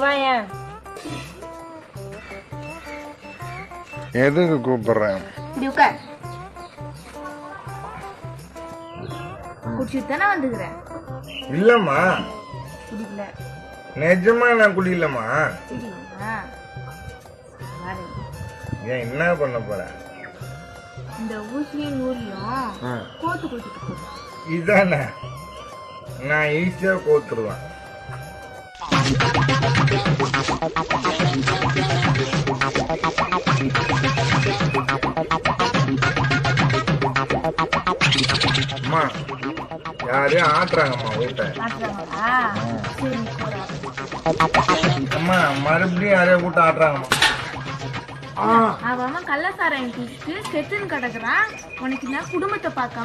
வாயேன். எதுக்கு கூப்பிடுறேன்? இப்படி உட்கார். குடிச்சிட்டு தானே வந்துக்கிறேன். இல்லம்மா, குடிக்கல. நிஜமா நான் குடிக்கலம்மா. சரிங்களா? பாரு, ஏன் என்ன பண்ண போற? இந்த ஊசியும் நூலியும் கோத்து கொடுத்துட்டு போ. இதானே, நான் ஈஸியா கோத்துருவேன். அம்மா, யாரையும் ஆட்டுறாங்கம்மா வீட்டை. காட்டுறாங்களா? சரி, போடா. அம்மா, மறுபடியும் யாரையும் கூட்ட ஆட்டுறாங்கம்மா. அவன் கள்ளசாராயம் குடிச்சிட்டு செத்துன்னு கிடக்குறான். உனக்கு என்ன குடும்பத்தை பார்க்காம